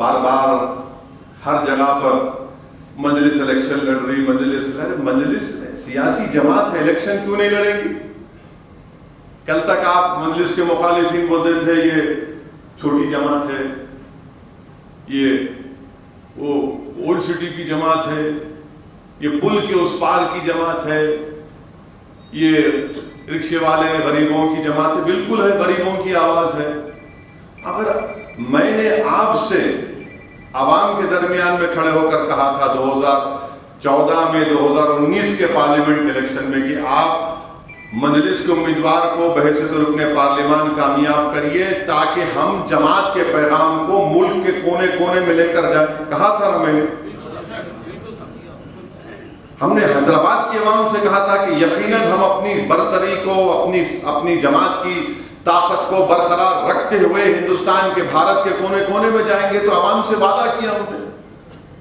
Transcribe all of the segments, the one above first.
بار بار ہر جگہ پر مجلس الیکشن لڑ رہی، مجلس سیاسی جماعت ہے، الیکشن کیوں نہیں لڑیں گی؟ کل تک آپ مجلس کے مخالفین بولتے تھے یہ چھوٹی جماعت ہے، یہ وہ اولڈ سٹی کی جماعت ہے، یہ پل کے اس پار کی جماعت ہے، یہ رکشے والے غریبوں کی جماعت ہے۔ بالکل ہے، غریبوں کی آواز ہے۔ اگر میں نے آپ سے عوام کے درمیان میں کھڑے ہو کر کہا تھا 2014 میں 2019 کے پارلیمنٹ الیکشن میں کہ آپ مجلس کے امیدوار کو بحیثیت رکن پارلیمان کامیاب کریے تاکہ ہم جماعت کے پیغام کو ملک کے کونے کونے میں لے کر جائیں، کہا تھا نا میں نے۔ ہم نے حیدرآباد کی عوام سے کہا تھا کہ یقیناً ہم اپنی برتری کو، اپنی جماعت کی طاقت کو برقرار رکھتے ہوئے ہندوستان کے، بھارت کے کونے کونے میں جائیں گے۔ تو عوام سے وعدہ کیا ہم نے،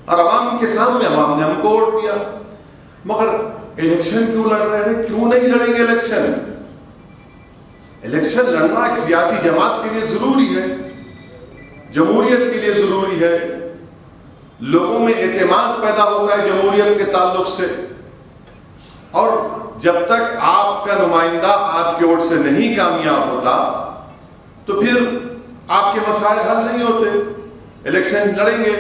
اور عوام کے سامنے عوام نے ہم کو ووٹ دیا۔ مگر الیکشن کیوں لڑ رہے ہیں؟ کیوں نہیں لڑیں گے الیکشن؟ الیکشن لڑنا ایک سیاسی جماعت کے لیے ضروری ہے، جمہوریت کے لیے ضروری ہے، لوگوں میں اعتماد پیدا ہوتا ہے جمہوریت کے تعلق سے۔ اور جب تک آپ کا نمائندہ آپ کے ووٹ سے نہیں کامیاب ہوتا تو پھر آپ کے مسائل حل نہیں ہوتے۔ الیکشن لڑیں گے،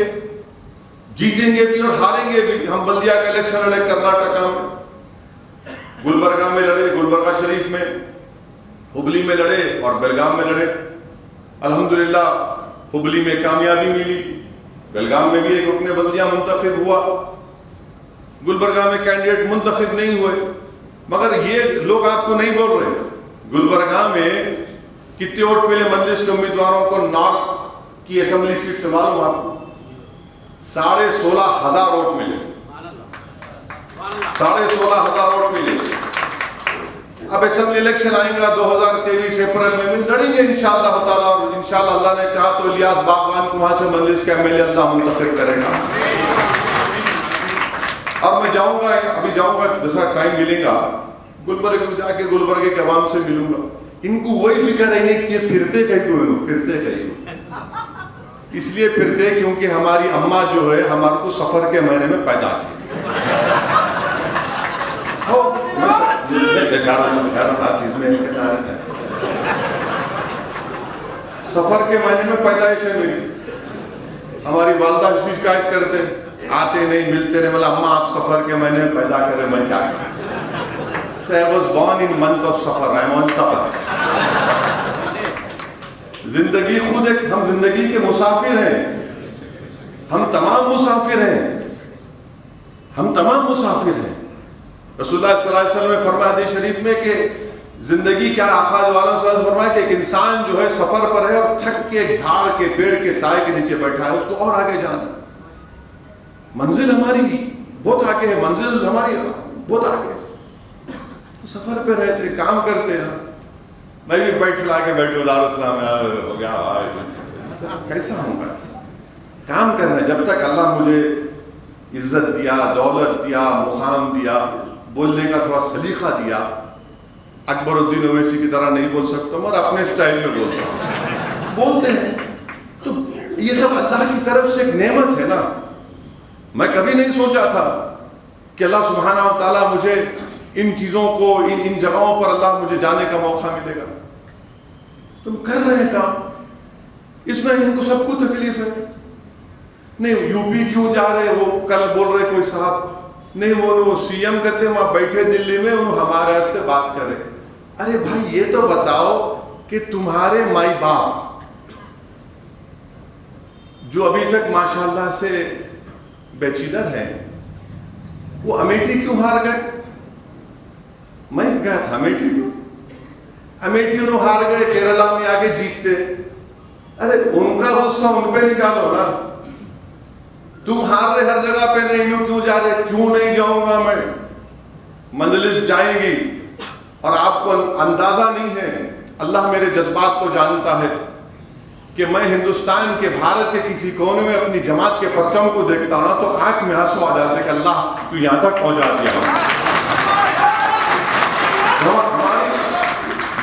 جیتیں گے بھی اور ہاریں گے بھی۔ ہم بلدیہ کا الیکشن لڑے کرناٹکا میں، گلبرگہ میں لڑے، گلبرگہ شریف میں، ہبلی میں لڑے اور بیلگام میں لڑے۔ الحمدللہ ہبلی میں کامیابی ملی، بیلگام میں بھی ایک رکن بلدیہ منتخب ہوا، گلبرگہ میں کینڈیڈیٹ منتخب نہیں ہوئے۔ مگر یہ لوگ آپ کو نہیں بول رہے، گلبرگہ میں کتنے ووٹ ملے مجلس کے امیدواروں کو؟ نارتھ کی اسمبلی سیٹ سے معلوم آپ کو 16,500 ووٹ ملے، 16,500 ووٹ ملے۔ اب اسمبلی الیکشن آئیں گا 2023 اپریل میں لڑیں گے انشاءاللہ تعالیٰ، اور انشاءاللہ اللہ نے چاہا تو الیاس باغبان کو وہاں سے مجلس کا ایم ایل اے اللہ منتخب کرے گا۔ اب میں جاؤں گا، ابھی جاؤں گا، جیسا ٹائم ملے گا گلبرگہ کو جا کے گلبرگہ کے عوام سے ملوں گا۔ ان کو وہی فکر ہے کہ پھرتے کہیں اس لیے پھرتے کیونکہ ہماری اماں جو ہے ہمارے کو سفر کے مہینے میں پیدا کی۔ سفر کے مہینے میں پیدائش ہے میری۔ ہماری والدہ اس شکایت کرتے آتے نہیں، ملتے نہیں، بولا اماں آپ سفر کے مہینے میں پیدا کرے، میں کیا کروں؟ So I was born in month of سفر، I am on سفر۔ زندگی خود ایک، ہم زندگی کے مسافر ہیں، ہم تمام مسافر ہیں، ہم تمام مسافر ہیں۔ رسول اللہ صلی اللہ علیہ وسلم نے فرمایا حدیث شریف میں کہ زندگی کیا، آقا دو عالم صلی اللہ علیہ وسلم فرمایا کہ ایک انسان جو ہے سفر پر ہے اور تھک کے جھاڑ کے پیڑ کے سائے کے نیچے بیٹھا ہے، اس کو اور آگے جانا ہے۔ منزل ہماری بہت آگے ہے، منزل ہماری بہت آگے ہے، سفر پہ رہتے کام کرتے ہیں۔ میں بھی بیٹھ لا کے بیٹھے دارالاسلام ہو گیا، کیسا ہوں گا؟ کام کرنا، جب تک اللہ مجھے عزت دیا، دولت دیا، مقام دیا، بولنے کا تھوڑا سلیقہ دیا، اکبر الدین اویسی کی طرح نہیں بول سکتا مگر اپنے اسٹائل میں بولتا ہوں، بولتے ہیں۔ تو یہ سب اللہ کی طرف سے ایک نعمت ہے نا۔ میں کبھی نہیں سوچا تھا کہ اللہ سبحانہ و تعالیٰ مجھے ان چیزوں کو، ان جگہوں پر اللہ مجھے جانے کا موقع ملے گا۔ تم کر رہے ہیں کام، اس میں ان کو سب کو تکلیف ہے۔ نہیں یو پی کیوں جا رہے، وہ کل بول رہے کوئی صاحب، نہیں وہ سی ایم کہتے ہیں وہاں بیٹھے دلی میں، وہ ہمارے سے بات کرے۔ ارے بھائی یہ تو بتاؤ کہ تمہارے مائی باپ جو ابھی تک ماشاءاللہ سے بیچلر ہیں، وہ امیٹھی کیوں ہار گئے؟ میں گیا تھا امیٹھی کیوں، امیٹھی انہوں ہار گئے، کیرلا میں آگے جیتتے۔ ارے ان کا غصہ ان پہ نکالو نا، تم ہار رہے ہر جگہ پہ، نہیں کیوں جا رہے؟ کیوں نہیں جاؤں گا میں؟ مجلس جائیں گی اور آپ کو اندازہ نہیں ہے، اللہ میرے جذبات کو جانتا ہے کہ میں ہندوستان کے، بھارت کے کسی کونے میں اپنی جماعت کے پرچم کو دیکھتا ہوں تو آنکھ میں آنسو آ جاتے کہ اللہ تو یہاں تک پہنچا دیا۔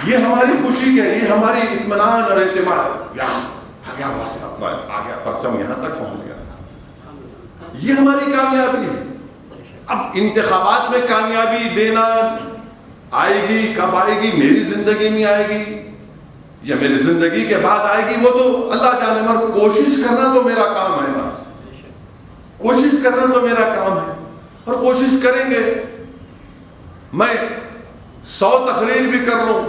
یہ ہماری خوشی ہے، یہ ہماری اطمینان اور اعتماد، آ گیا بس آ گیا پرچم یہاں تک پہنچ گیا. یہ ہماری کامیابی ہے. اب انتخابات میں کامیابی دینا آئے گی کب آئے گی؟ میری زندگی میں آئے گی یا میری زندگی کے بعد آئے گی وہ تو اللہ جانے. مگر کوشش کرنا تو میرا کام ہے نا, کوشش کرنا تو میرا کام ہے اور کوشش کریں گے. میں 100 تقریر بھی کر لوں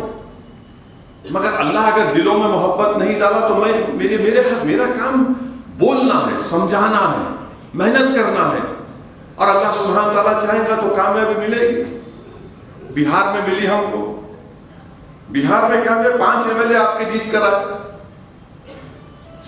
مگر اللہ اگر دلوں میں محبت نہیں ڈالا تو میرا کام بولنا ہے, سمجھانا ہے, محنت کرنا ہے. اور اللہ سبحانہ تعالیٰ چاہے گا تو کامیابی ملے گی. بہار میں ملی ہم کو. بہار میں کیا ہے 5 MLA آپ کے جیت کر آئے.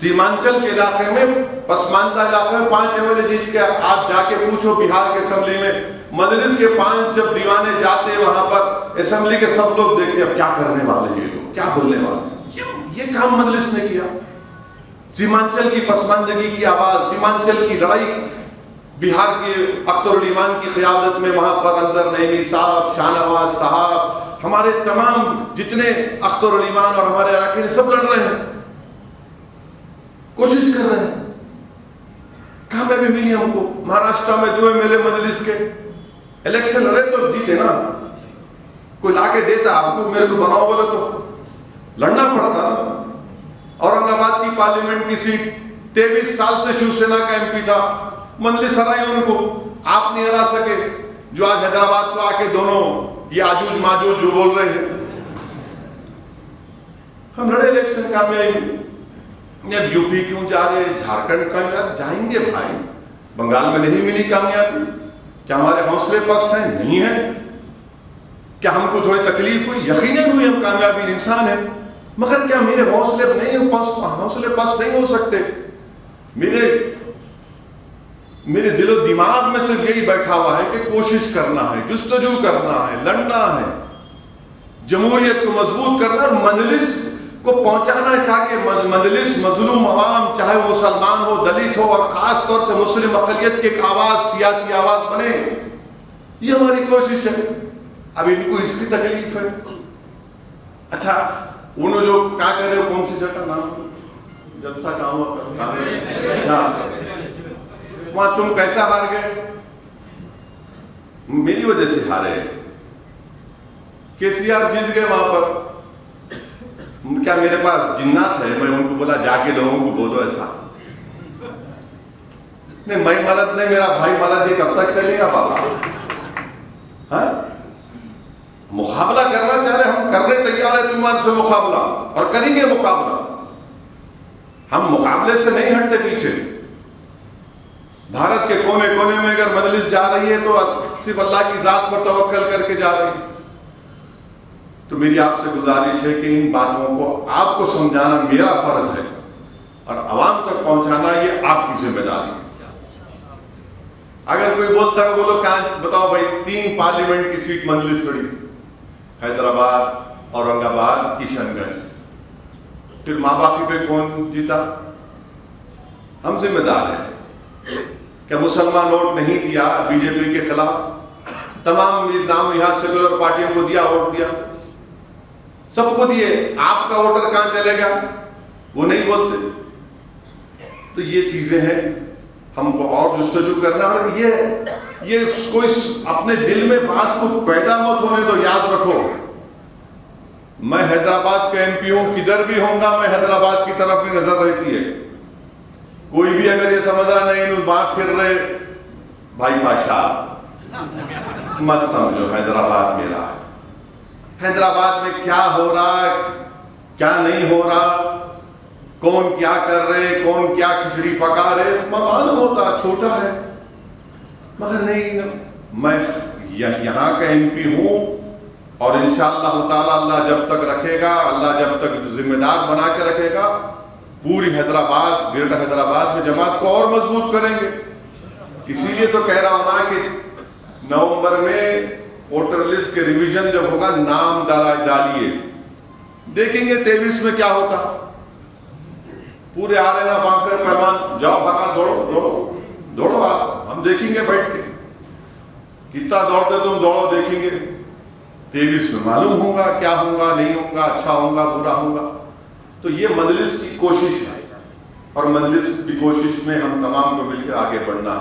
سیمانچل کے علاقے میں, پسماندہ علاقے میں 5 MLA جیت کے. آپ جا کے پوچھو بہار کے اسمبلی میں, مجلس کے 5 جب دیوانے جاتے ہیں وہاں پر, اسمبلی کے سب لوگ دیکھتے ہیں اب کیا کرنے والے یہ لوگ, کیا بولنے والے. یہ کام مجلس نے کیا. سیمانچل کی پسماندگی کی آواز, سیمانچل کی لڑائی بہار کے اختر الایمان کی قیادت میں, وہاں پر انظر نعیمی صاحب, شاہ نواز صاحب, ہمارے تمام جتنے اختر الایمان اور ہمارے اراکین سب لڑ رہے ہیں, کوشش کر رہے ہیں. کامیابی ملی ہم کو. مہاراشٹر میں 2 MLA مجلس کے الیکشن لڑے تو جیتے نا. کوئی لا کے دیتا آپ کو, میرے کو بناؤ بولے تو لڑنا پڑتا. اورنگ آباد کی پارلیمنٹ کی سیٹ 23 سال سے شیو سینا کا MP تھا, مجلس ہرائی ان کو, آپ نہیں ہرا سکے. جو آج حیدرآباد کو آ کے دونوں یہ آجوج ماجوج جو بول رہے ہیں, ہم لڑے الیکشن, کامیابی. اب UP کیوں جا رہے, جھارکھنڈ کا جائیں گے بھائی. بنگال میں نہیں ملی کامیابی, کیا ہمارے حوصلے پست ہیں؟ نہیں ہے. کیا ہم کو تھوڑی تکلیف ہوئی؟ یقیناً ہوئی, ہم کامیابی انسان ہیں. مگر کیا میرے حوصلے پست نہیں ہو سکتے؟ میرے دل و دماغ میں صرف یہی بیٹھا ہوا ہے کہ کوشش کرنا ہے, جستجو کرنا ہے, لڑنا ہے, جمہوریت کو مضبوط کرنا ہے, مجلس کو پہنچانا ہے تاکہ مجلس مظلوم عوام, چاہے وہ مسلمان ہو, دلت ہو, اور خاص طور سے مسلم اقلیت کی ایک آواز, سیاسی آواز بنے. یہ ہماری کوشش ہے. اب ان کو اس کی تکلیف ہے. اچھا انہوں جو کیا کر رہے ہو, کون سی جگہ نام جلسہ کہاں ہوا, وہاں تم کیسا ہار گئے؟ میری وجہ سے ہارے. KCR جیت گئے وہاں پر. کیا میرے پاس جنات ہے؟ میں ان کو بولا جا کے لوگوں کو بولو ایسا نہیں, میں مدد نہیں, میرا بھائی مدد. یہ کب تک چلے گا بابا؟ مقابلہ کرنا چاہ رہے, ہم کرنے تیار ہیں تمہارے سے مقابلہ, اور کریں گے مقابلہ. ہم مقابلے سے نہیں ہٹتے پیچھے. بھارت کے کونے کونے میں اگر مجلس جا رہی ہے تو صرف اللہ کی ذات پر توکل کر کے جا رہی ہے. تو میری آپ سے گزارش ہے کہ ان باتوں کو آپ کو سمجھانا میرا فرض ہے, اور عوام تک پہنچانا یہ آپ کی ذمہ داری ہے. اگر کوئی بولتا ہے بولو کہاں بتاؤ بھائی, 3 پارلیمنٹ کی سیٹ مجلس لڑی, حیدرآباد, اورنگ آباد, کشن گنج. پھر ماں باپی پہ کون جیتا؟ ہم ذمہ دار ہیں. کہ مسلمان ووٹ نہیں دیا BJP کے خلاف, تمام نام یہاں سیکولر پارٹیوں کو دیا, ووٹ دیا, سب کو دیے. آپ کا ووٹر کہاں چلے گا؟ وہ نہیں بولتے. تو یہ چیزیں ہیں, ہم کو اور جستجو کرنا. اور یہ کوئی اپنے دل میں بات کو پیدا مت ہونے دو. یاد رکھو, میں حیدرآباد کا MP ہوں, کدھر بھی ہوں گا میں حیدرآباد کی طرف بھی نظر رہتی ہے. کوئی بھی اگر یہ سمجھ رہا نہیں بات پھر رہے, بھائی بادشاہ مت سمجھو حیدرآباد میرا ہے. حیدرآباد میں کیا ہو رہا ہے, کیا نہیں ہو رہا, کون کیا کر رہے, کون کیا کھچڑی پکا رہے, معلوم ہوتا. چھوٹا ہے مگر نہیں, میں یہاں کا MP ہوں, اور انشاءاللہ تعالی اللہ جب تک رکھے گا, اللہ جب تک ذمہ دار بنا کے رکھے گا, پوری حیدرآباد, گریٹر حیدرآباد میں جماعت کو اور مضبوط کریں گے. اسی لیے تو کہہ رہا ہوں نا کہ نومبر میں ووٹر لسٹ کے ریویژن جب ہوگا, نام ڈالیے, دیکھیں گے 23 میں کیا ہوتا. پورے آ رہے نا بانکر پیمان, جاؤ بھاگا, دوڑو آپ, ہم دیکھیں گے بیٹھ کے کتنا دوڑتے تم, دوڑو, دیکھیں گے. 23 میں معلوم ہوگا کیا ہوگا, نہیں ہوگا, اچھا ہوگا, برا ہوگا. تو یہ مجلس کی کوشش ہے. اور مجلس کی کوشش میں ہم تمام کو مل کر آگے بڑھنا